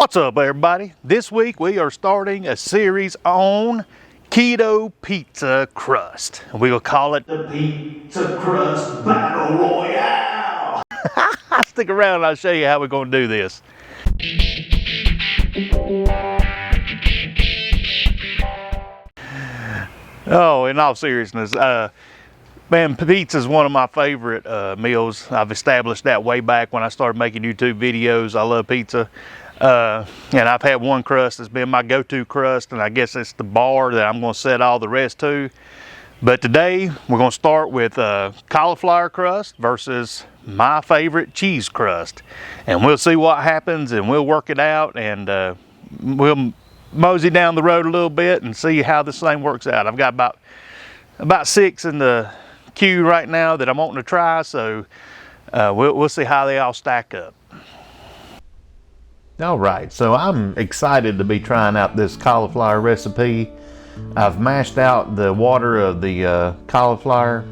What's up, everybody? This week we are starting a series on keto pizza crust. We'll call it the Pizza Crust Battle Royale. Stick around and I'll show you how we're going to do this. Oh, in all seriousness, man, pizza is one of my favorite meals. I've established that way back when I started making YouTube videos. I love pizza. And I've had one crust that's been my go-to crust, and I guess it's the bar that I'm going to set all the rest to. But today we're going to start with cauliflower crust versus my favorite cheese crust, and we'll see what happens, and we'll work it out, and we'll mosey down the road a little bit and see how this thing works out. I've got about 6 in the queue right now that I'm wanting to try, so we'll see how they all stack up. All right, so I'm excited to be trying out this cauliflower recipe. I've mashed out the water of the cauliflower,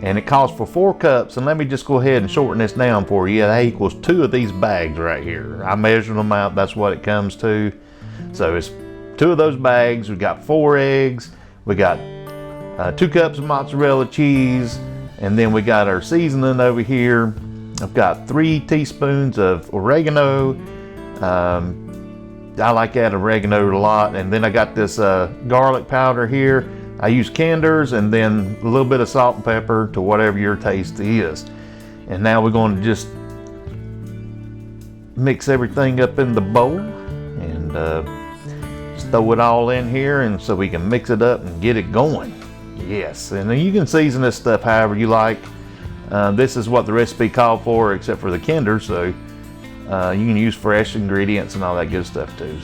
and it calls for 4 cups. And let me just go ahead and shorten this down for you. That equals 2 of these bags right here. I measured them out, that's what it comes to. So it's 2 of those bags. We've got 4 eggs. We got 2 cups of mozzarella cheese, and then we got our seasoning over here. I've got 3 teaspoons of oregano. I like that oregano a lot. And then I got this garlic powder here. I use Kinder's, and then a little bit of salt and pepper to whatever your taste is. And now we're going to just mix everything up in the bowl and just throw it all in here, and so we can mix it up and get it going. Yes, and then you can season this stuff however you like. This is what the recipe called for, except for the Kinder, so you can use fresh ingredients and all that good stuff too.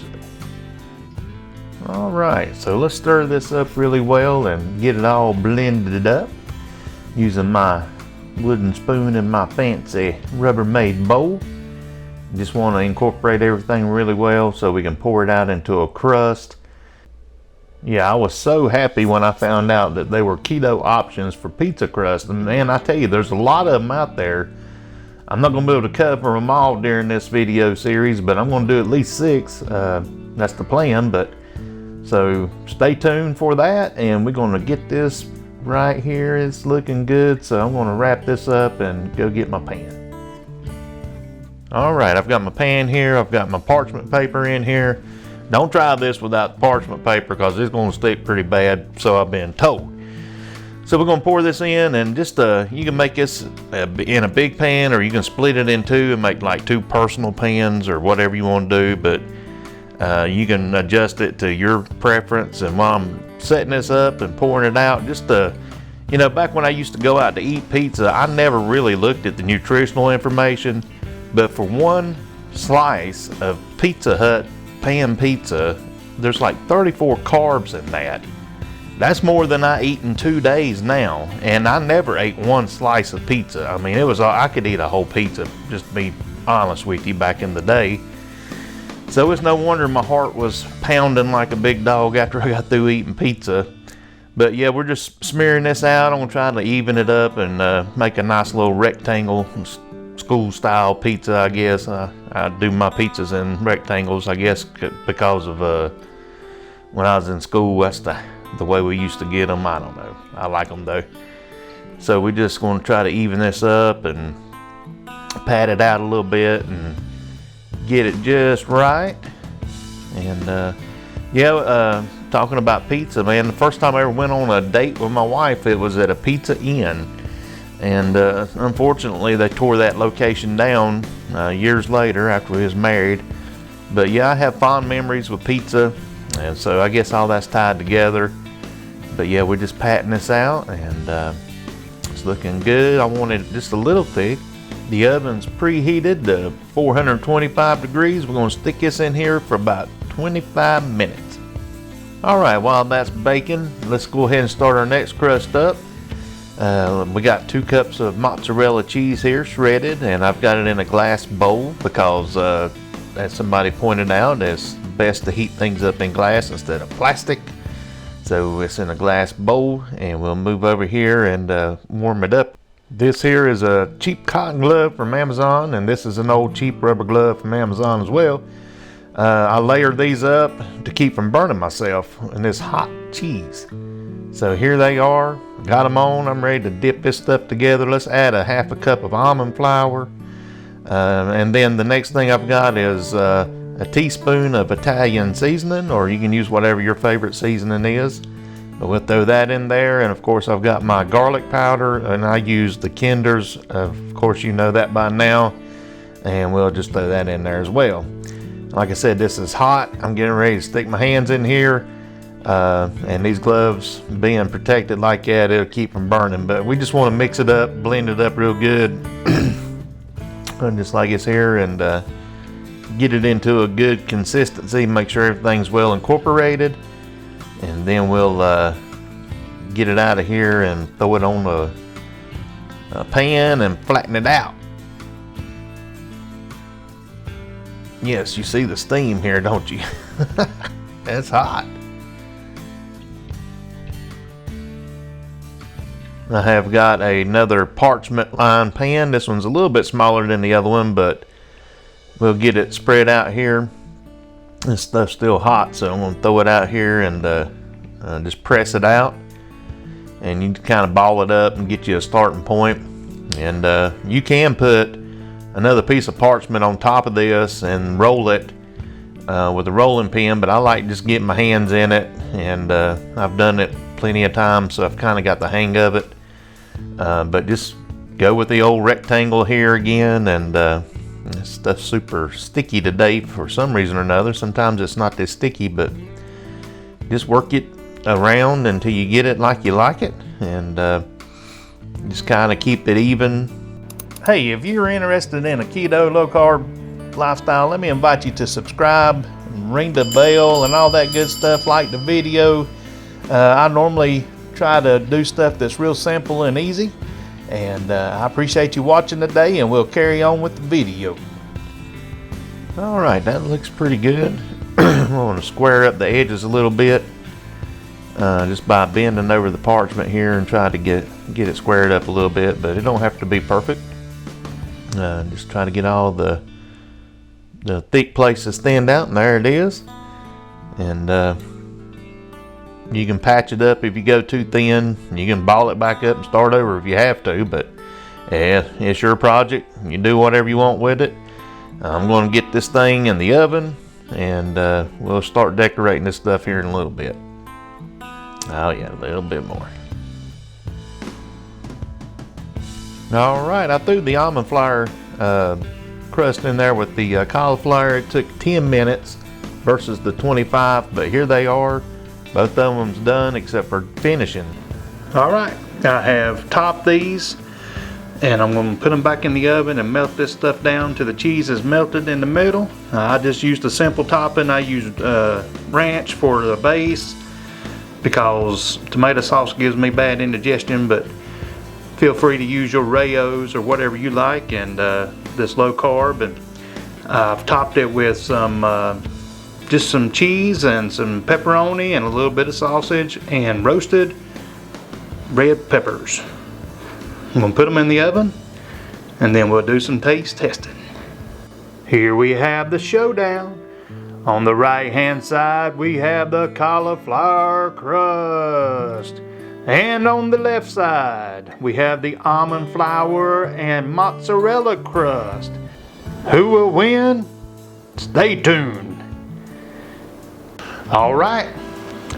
All right, so let's stir this up really well and get it all blended up using my wooden spoon and my fancy Rubbermaid bowl. Just want to incorporate everything really well so we can pour it out into a crust. Yeah, I was so happy when I found out that they were keto options for pizza crust. And man, I tell you, there's a lot of them out there. I'm not going to be able to cover them all during this video series, but I'm going to do at least 6. That's the plan. But so stay tuned for that, and we're going to get this right here. It's looking good, so I'm going to wrap this up and go get my pan. All right, I've got my pan here. I've got my parchment paper in here. Don't try this without parchment paper because it's going to stick pretty bad, so I've been told. So we're going to pour this in, and just you can make this in a big pan, or you can split it in 2 and make like 2 personal pans or whatever you want to do, but you can adjust it to your preference. And while I'm setting this up and pouring it out, just you know, back when I used to go out to eat pizza, I never really looked at the nutritional information, but for one slice of Pizza Hut pan pizza, there's like 34 carbs in that. That's more than I eat in 2 days now, and I never ate 1 slice of pizza. I mean, I could eat a whole pizza, just to be honest with you, back in the day. So it's no wonder my heart was pounding like a big dog after I got through eating pizza. But yeah, we're just smearing this out. I'm gonna try to even it up and make a nice little rectangle, school style pizza, I guess. I do my pizzas in rectangles, I guess, because of when I was in school, that's the way we used to get them. I don't know. I like them though. So we're just going to try to even this up and pat it out a little bit and get it just right. And yeah, talking about pizza, man, the first time I ever went on a date with my wife, it was at a Pizza Inn. And unfortunately, they tore that location down years later after we was married. But yeah, I have fond memories with pizza, and so I guess all that's tied together. But yeah, we're just patting this out, and it's looking good. I want it just a little thick. The oven's preheated to 425 degrees. We're going to stick this in here for about 25 minutes. All right, while that's baking, let's go ahead and start our next crust up. We got 2 cups of mozzarella cheese here, shredded, and I've got it in a glass bowl because, as somebody pointed out, it's best to heat things up in glass instead of plastic. So it's in a glass bowl, and we'll move over here and warm it up. This here is a cheap cotton glove from Amazon, and this is an old cheap rubber glove from Amazon as well. I layered these up to keep from burning myself in this hot cheese. So here they are, got them on. I'm ready to dip this stuff together. Let's add a half a cup of almond flour. And then the next thing I've got is a teaspoon of Italian seasoning, or you can use whatever your favorite seasoning is. But we'll throw that in there. And of course I've got my garlic powder, and I use the Kinder's. Of course you know that by now. And we'll just throw that in there as well. Like I said, this is hot. I'm getting ready to stick my hands in here. And these gloves being protected like that, it'll keep from burning. But we just want to mix it up, blend it up real good. Just like it's here, and get it into a good consistency, make sure everything's well incorporated, and then we'll get it out of here and throw it on a pan and flatten it out. Yes, you see the steam here, don't you? It's hot. I have got another parchment lined pan. This one's a little bit smaller than the other one, but we'll get it spread out here. This stuff's still hot, so I'm going to throw it out here and just press it out. And you kind of ball it up and get you a starting point. And you can put another piece of parchment on top of this and roll it with a rolling pin, but I like just getting my hands in it, and I've done it plenty of times, so I've kind of got the hang of it. But just go with the old rectangle here again, and this stuff's super sticky today for some reason or another. Sometimes it's not this sticky, but just work it around until you get it like you like it, and just kind of keep it even. Hey, if you're interested in a keto, low carb lifestyle, let me invite you to subscribe, ring the bell, and all that good stuff. Like the video. I normally try to do stuff that's real simple and easy, and I appreciate you watching today, and we'll carry on with the video. All right, that looks pretty good. I'm going to square up the edges a little bit, just by bending over the parchment here and try to get it squared up a little bit, but it don't have to be perfect. Just try to get all the thick places thinned out, and there it is. And you can patch it up if you go too thin. You can ball it back up and start over if you have to, but yeah, it's your project. You do whatever you want with it. I'm going to get this thing in the oven, and we'll start decorating this stuff here in a little bit. Oh yeah, a little bit more. All right, I threw the almond flour crust in there with the cauliflower. It took 10 minutes versus the 25, but here they are. Both of them's done except for finishing. All right, I have topped these, and I'm going to put them back in the oven and melt this stuff down till the cheese is melted in the middle. I just used a simple topping. I used ranch for the base because tomato sauce gives me bad indigestion, but feel free to use your Rayos or whatever you like, and this low carb. And I've topped it with some just some cheese and some pepperoni and a little bit of sausage and roasted red peppers. I'm gonna put them in the oven, and then we'll do some taste testing. Here we have the showdown. On the right hand side we have the cauliflower crust, and on the left side we have the almond flour and mozzarella crust. Who will win? Stay tuned. All right,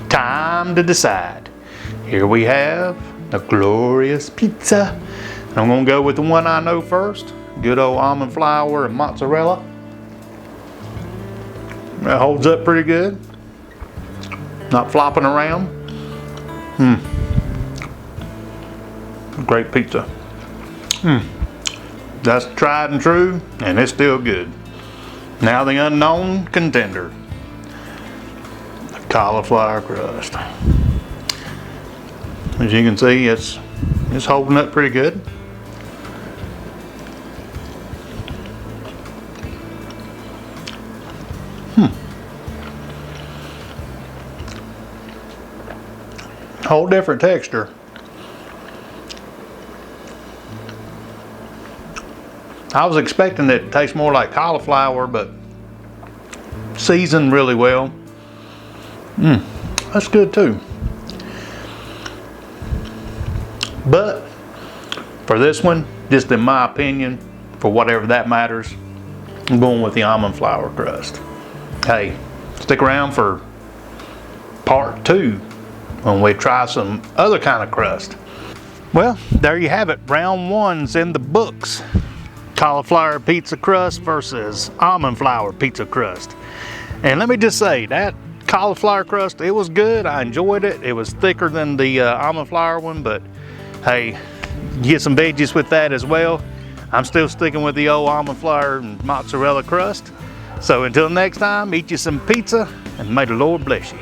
time to decide. Here we have a glorious pizza. I'm gonna go with the one I know first. Good old almond flour and mozzarella. That holds up pretty good. Not flopping around. Great pizza. That's tried and true, and it's still good. Now the unknown contender. Cauliflower crust. As you can see, it's holding up pretty good. Whole different texture. I was expecting it to taste more like cauliflower, but seasoned really well. That's good too. But for this one, just in my opinion, for whatever that matters, I'm going with the almond flour crust. Hey, stick around for part 2 when we try some other kind of crust. Well, there you have it. Round 1's in the books. Cauliflower pizza crust versus almond flour pizza crust. And let me just say, that cauliflower crust, it was good. I enjoyed it. It was thicker than the almond flour one, but hey, get some veggies with that as well. I'm still sticking with the old almond flour and mozzarella crust. So until next time, eat you some pizza and may the Lord bless you.